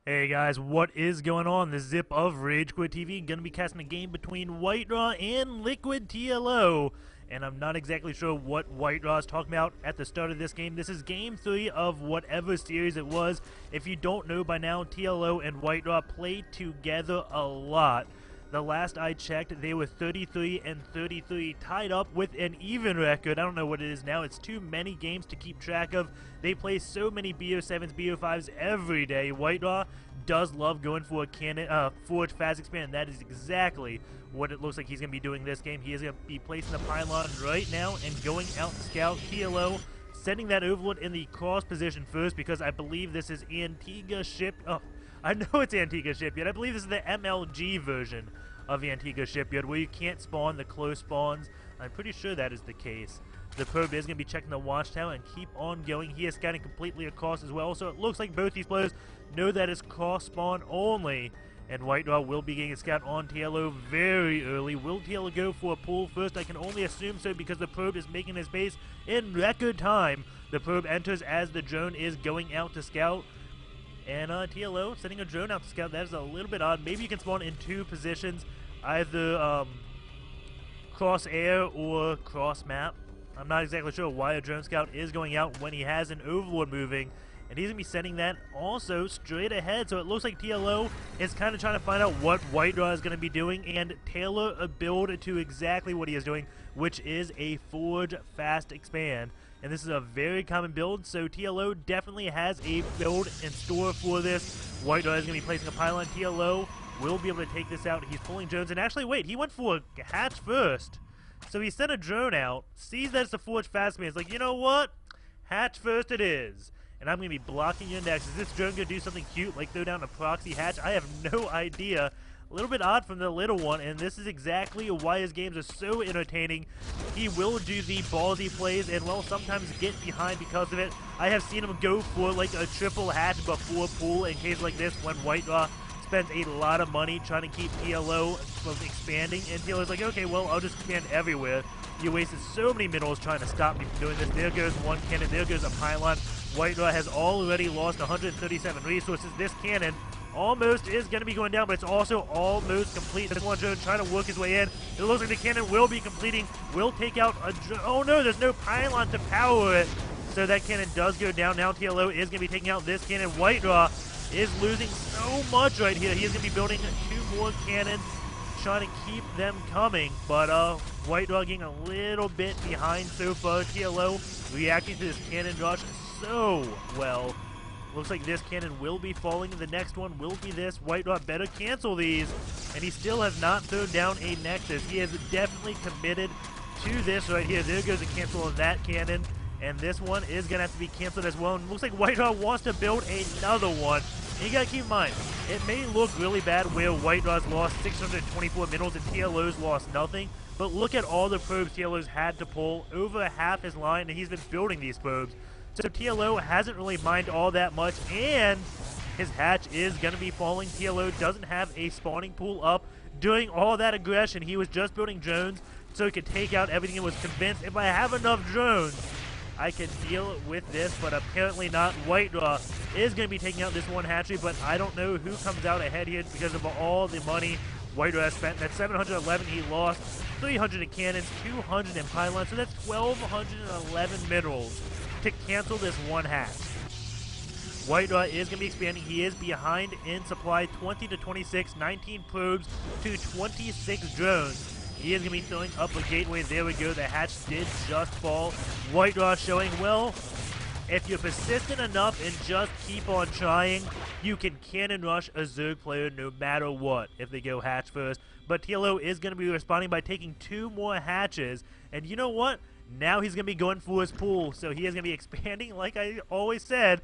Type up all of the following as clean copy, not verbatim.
Hey guys, what is going on? The Zip of RageQuitTV gonna be casting a game between WhiteRa and Liquid TLO, and I'm not exactly sure what WhiteRa is talking about at the start of this game. This is game 3 of whatever series it was. If you don't know by now, TLO and WhiteRa play together a lot. The last I checked, they were 33 and 33, tied up with an even record. I don't know what it is now. It's too many games to keep track of. They play so many BO7s, BO5s every day. WhiteRa does love going for a cannon, forge fast expand. That is exactly what it looks like he's going to be doing this game. He is going to be placing the pylon right now and going out to scout TLO, setting that overlord in the cross position first because I believe this is Antiga ship. Oh, I know it's Antiga Shipyard. I believe this is the MLG version of Antiga Shipyard where you can't spawn the close spawns. I'm pretty sure that is the case. The probe is going to be checking the watchtower and keep on going. He is scouting completely across as well, so it looks like both these players know that it's cross spawn only. And WhiteRa will be getting a scout on TLO very early. Will TLO go for a pull first? I can only assume so because the probe is making his base in record time. The probe enters as the drone is going out to scout. And TLO sending a drone out to scout. That is a little bit odd. Maybe you can spawn in two positions, either cross air or cross map. I'm not exactly sure why a drone scout is going out when he has an overlord moving. And he's going to be sending that also straight ahead. So it looks like TLO is kind of trying to find out what WhiteRa is going to be doing and tailor a build to exactly what he is doing, which is a forge fast expand. And this is a very common build, so TLO definitely has a build in store for this. WhiteRa is going to be placing a pylon. TLO will be able to take this out. He's pulling drones, and actually, wait, he went for a hatch first. So he sent a drone out, sees that it's a forge fast expand. He's like, you know what? Hatch first it is. And I'm going to be blocking your next. Is this drone going to do something cute, like throw down a proxy hatch? I have no idea. A little bit odd from the little one, and this is exactly why his games are so entertaining. He will do the ballsy plays and, well, sometimes get behind because of it. I have seen him go for, like, a triple hatch before pull in cases like this when WhiteRa spends a lot of money trying to keep TLO from expanding, and TLO's like, okay, well, I'll just expand everywhere. You wasted so many minerals trying to stop me from doing this. There goes one cannon. There goes a pylon. WhiteRa has already lost 137 resources. This cannon almost is going to be going down, but it's also almost complete. This one drone trying to work his way in. It looks like the cannon will be completing. Will take out a drone. Oh no, there's no pylon to power it. So that cannon does go down. Now TLO is going to be taking out this cannon. WhiteRa is losing so much right here. He is going to be building two more cannons, trying to keep them coming. But WhiteRa getting a little bit behind so far. TLO reacting to this cannon rush so well. Looks like this cannon will be falling. The next one will be this. WhiteRa better cancel these. And he still has not thrown down a Nexus. He is definitely committed to this right here. There goes a cancel on that cannon. And this one is going to have to be canceled as well. And it looks like WhiteRa wants to build another one. And you got to keep in mind, it may look really bad where WhiteRa's lost 624 minerals and TLO's lost nothing. But look at all the probes TLO's had to pull. Over half his line, and he's been building these probes. So TLO hasn't really mined all that much, and his hatch is going to be falling. TLO doesn't have a spawning pool up. Doing all that aggression, he was just building drones so he could take out everything and was convinced, if I have enough drones, I can deal with this, but apparently not. WhiteRa is going to be taking out this one hatchery, but I don't know who comes out ahead here because of all the money WhiteRa has spent. That's 711 he lost, 300 in cannons, 200 in pylons, so that's 1,211 minerals to cancel this one hatch. WhiteRa is going to be expanding. He is behind in supply, 20 to 26, 19 probes to 26 drones. He is going to be throwing up a gateway. There we go. The hatch did just fall. WhiteRa showing, well, if you're persistent enough and just keep on trying, you can cannon rush a Zerg player no matter what if they go hatch first. But TLO is going to be responding by taking two more hatches. And you know what? Now he's going to be going for his pool, so he is going to be expanding like I always said.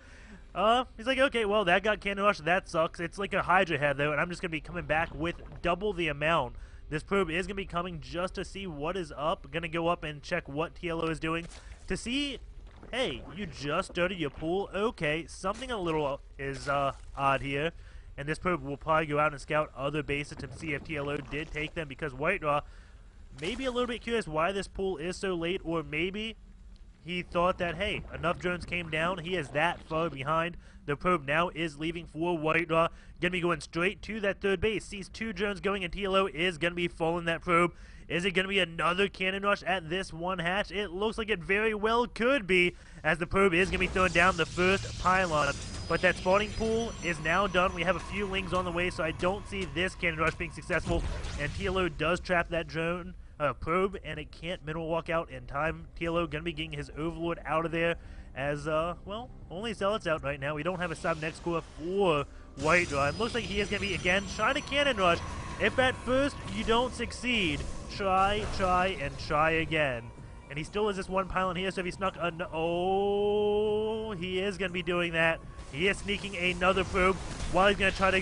He's like, okay, well, that got cannon rush. That sucks. It's like a Hydra head, though, and I'm just going to be coming back with double the amount. This probe is going to be coming just to see what is up. Going to go up and check what TLO is doing to see, hey, you just started your pool. Okay, something a little is odd here. And this probe will probably go out and scout other bases to see if TLO did take them because WhiteRa maybe a little bit curious why this pool is so late, or maybe he thought that, hey, enough drones came down. He is that far behind. The probe now is leaving for WhiteRa. Gonna be going straight to that third base. Sees 2 drones going, and TLO is gonna be following that probe. Is it gonna be another cannon rush at this one hatch? It looks like it very well could be, as the probe is gonna be throwing down the first pylon. But that spawning pool is now done. We have a few lings on the way, so I don't see this cannon rush being successful. And TLO does trap that drone probe, and it can't mineral walk out in time. TLO gonna be getting his Overlord out of there, as well, only Zealot's out right now. We don't have a sub next score for WhiteRa. It looks like he is gonna be again trying to cannon rush. If at first you don't succeed, try, and try again. And he still has this one pylon here, so if he snuck oh, he is going to be doing that. He is sneaking another probe while he's going to try to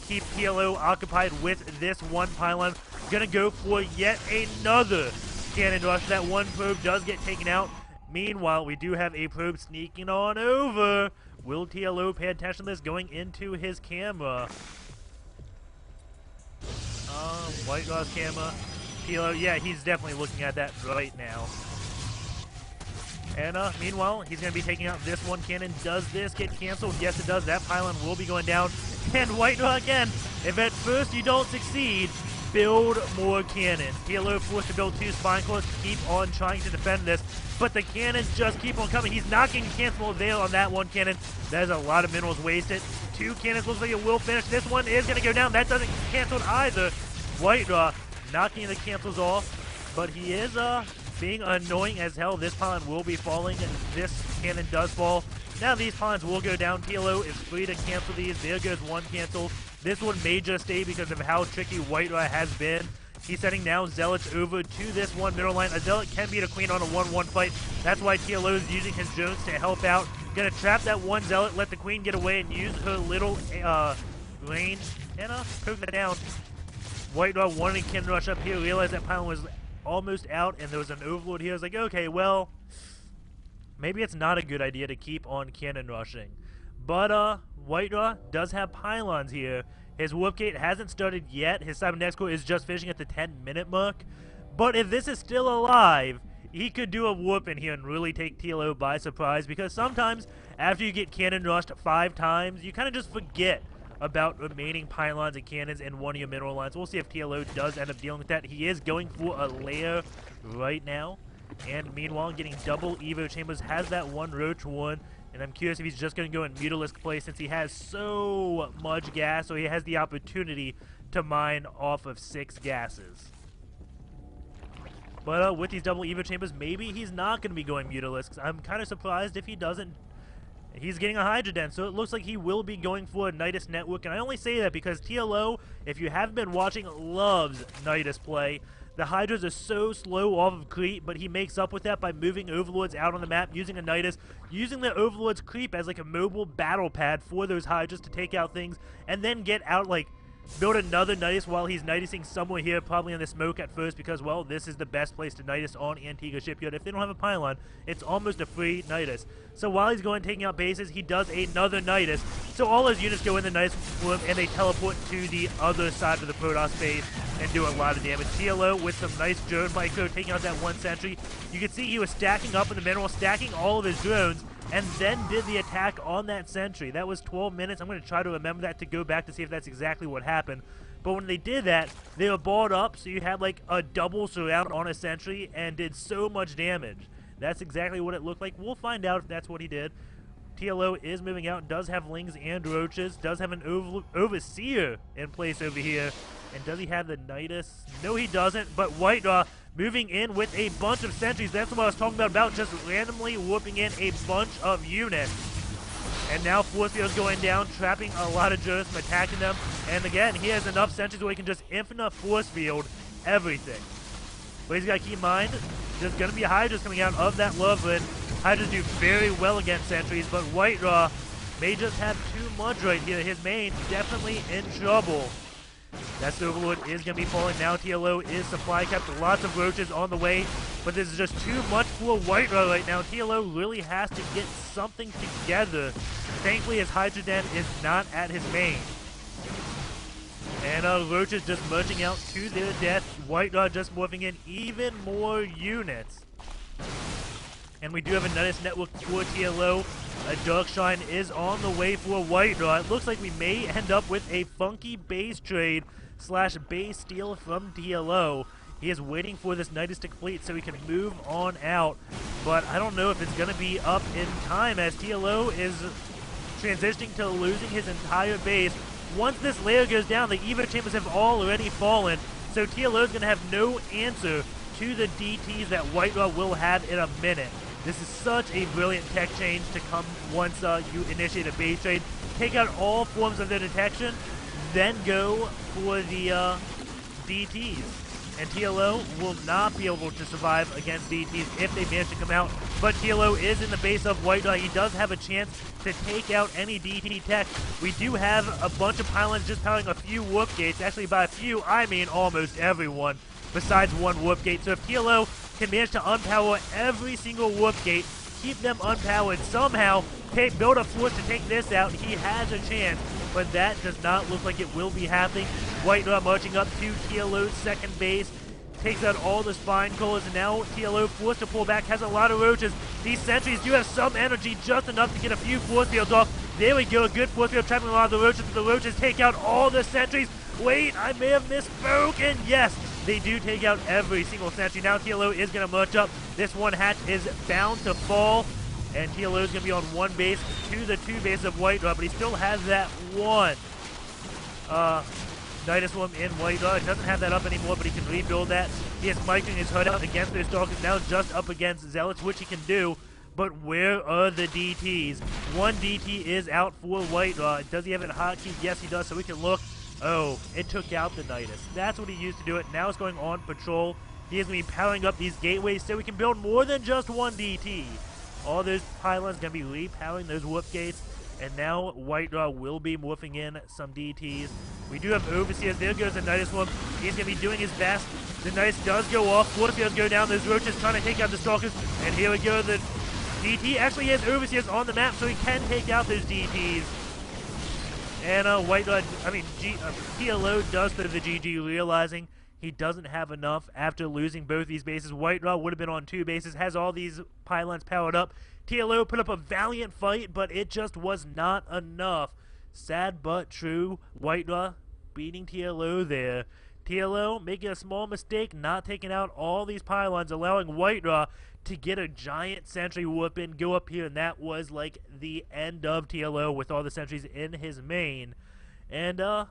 keep TLO occupied with this one pylon. Going to go for yet another cannon rush. That one probe does get taken out. Meanwhile, we do have a probe sneaking on over. Will TLO pay attention to this going into his camera? WhiteRa's camera. TLO, yeah, he's definitely looking at that right now. And meanwhile, he's going to be taking out this one cannon. Does this get canceled? Yes, it does. That pylon will be going down. And WhiteRa again. If at first you don't succeed, build more cannons. TLO forced to build 2 spine cores to keep on trying to defend this. But the cannons just keep on coming. He's knocking cancel avail on that one cannon. That is a lot of minerals wasted. 2 cannons looks like it will finish. This one is going to go down. That doesn't cancel either. WhiteRa knocking the cancels off, but he is being annoying as hell. This pylon will be falling, and this cannon does fall. Now these pylons will go down. TLO is free to cancel these. There goes one cancel. This one may just stay because of how tricky WhiteRa has been. He's sending now Zealots over to this one middle line. A Zealot can beat a Queen on a 1-1 fight. That's why TLO is using his drones to help out. Gonna trap that one Zealot, let the Queen get away, and use her little range, and poke that down. WhiteRa wanted to cannon rush up here, realized that pylon was almost out, and there was an Overlord here. I was like, okay, well, maybe it's not a good idea to keep on cannon rushing. But WhiteRa does have pylons here. His warp gate hasn't started yet. His Cyber Next Core is just finishing at the 10-minute mark. But if this is still alive, he could do a warp in here and really take TLO by surprise, because sometimes after you get cannon rushed 5 times, you kind of just forget about remaining pylons and cannons in one of your mineral lines. We'll see if TLO does end up dealing with that. He is going for a layer right now. And meanwhile, getting double Evo Chambers, has that one Roach one. And I'm curious if he's just going to go in Mutalisk play, since he has so much gas, so he has the opportunity to mine off of 6 gases. But with these double Evo Chambers, maybe he's not going to be going Mutalisks. I'm kind of surprised if he doesn't. He's getting a Hydra Den, so it looks like he will be going for a Nidus network. And I only say that because TLO, if you haven't been watching, loves Nidus play. The Hydras are so slow off of creep, but he makes up with that by moving Overlords out on the map, using a Nidus, using the Overlord's creep as like a mobile battle pad for those Hydras to take out things, and then get out, like, build another Nidus while he's Nidusing somewhere here, probably in the smoke at first, because, well, this is the best place to Nidus on Antiga Shipyard. If they don't have a pylon, it's almost a free Nidus. So while he's going taking out bases, he does another Nidus. So all his units go in the Nidus room, and they teleport to the other side of the Protoss base and do a lot of damage. TLO with some nice drone micro, taking out that one sentry. You can see he was stacking up in the mineral, stacking all of his drones, and then did the attack on that sentry. That was 12 minutes. I'm going to try to remember that to go back to see if that's exactly what happened. But when they did that, they were balled up, so you had like a double surround on a sentry and did so much damage. That's exactly what it looked like. We'll find out if that's what he did. TLO is moving out, does have Lings and Roaches, does have an Overseer in place over here. And does he have the Nidus? No, he doesn't, but WhiteRa moving in with a bunch of sentries. That's what I was talking about just randomly whooping in a bunch of units. And now Force Field's going down, trapping a lot of drones from attacking them. And again, he has enough sentries where he can just infinite Force Field everything. But he's got to keep in mind, there's going to be Hydras coming out of that Loveland. Hydras do very well against sentries, but WhiteRa may just have too much right here. His main definitely in trouble. That Overlord is going to be falling now. TLO is supply kept. Lots of Roaches on the way, but this is just too much for WhiteRa right now. TLO really has to get something together. Thankfully, his Hydra Den is not at his main. And Roaches just merging out to their death. WhiteRa just morphing in even more units. And we do have a nice network for TLO. A Dark Shine is on the way for WhiteRa. It looks like we may end up with a funky base trade / base steal from TLO. He is waiting for this Nidus to complete so he can move on out. But I don't know if it's going to be up in time, as TLO is transitioning to losing his entire base. Once this layer goes down, the Evo chambers have already fallen. So TLO is going to have no answer to the DTs that WhiteRa will have in a minute. This is such a brilliant tech change to come once you initiate a base trade. Take out all forms of their detection, then go for the DTs. And TLO will not be able to survive against DTs if they manage to come out. But TLO is in the base of WhiteRa. He does have a chance to take out any DT tech. We do have a bunch of pylons just powering a few warp gates. Actually, by a few, I mean almost everyone, besides one warp gate. So if TLO can manage to unpower every single warp gate, keep them unpowered, somehow build a force to take this out, he has a chance. But that does not look like it will be happening. WhiteRa marching up to TLO's second base, takes out all the spine colas, and now TLO forced to pull back, has a lot of roaches. These sentries do have some energy, just enough to get a few force fields off. There we go, a good force field trapping a lot of the roaches, but the roaches take out all the sentries. Wait, I may have misspoken. Yes, they do take out every single sentry. Now TLO is going to march up. This one hatch is bound to fall. And TLO is going to be on one base to the two base of WhiteRa, but he still has that one Nidus Swarm in WhiteRa. It doesn't have that up anymore, but he can rebuild that. He is micing his HUD out against those Stalkers, now just up against Zealots, which he can do. But where are the DTs? One DT is out for WhiteRa. Does he have it hotkeyed? Yes, he does, so we can look. Oh, it took out the Nidus. That's what he used to do it. Now it's going on patrol. He is going to be powering up these gateways so we can build more than just one DT. All those pylons going to be repowering those warp gates, and now WhiteRa will be morphing in some DTs. We do have Overseers. There goes the Nidus Swarm. He's going to be doing his best. The Nidus does go off. Force fields go down. Those roaches trying to take out the Stalkers, and here we go. The DT actually has Overseers on the map, so he can take out those DTs. And TLO does throw the GG, realizing he doesn't have enough after losing both these bases. WhiteRa would have been on two bases, has all these pylons powered up. TLO put up a valiant fight, but it just was not enough. Sad but true. WhiteRa beating TLO there. TLO making a small mistake, not taking out all these pylons, allowing WhiteRa to get a giant sentry warp in, go up here, and that was like the end of TLO with all the sentries in his main. And I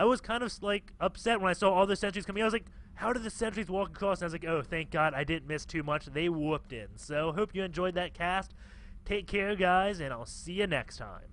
was kind of like upset when I saw all the sentries coming. I was like, how did the sentries walk across? And I was like, oh, thank God I didn't miss too much. They whooped in. So hope you enjoyed that cast. Take care, guys, and I'll see you next time.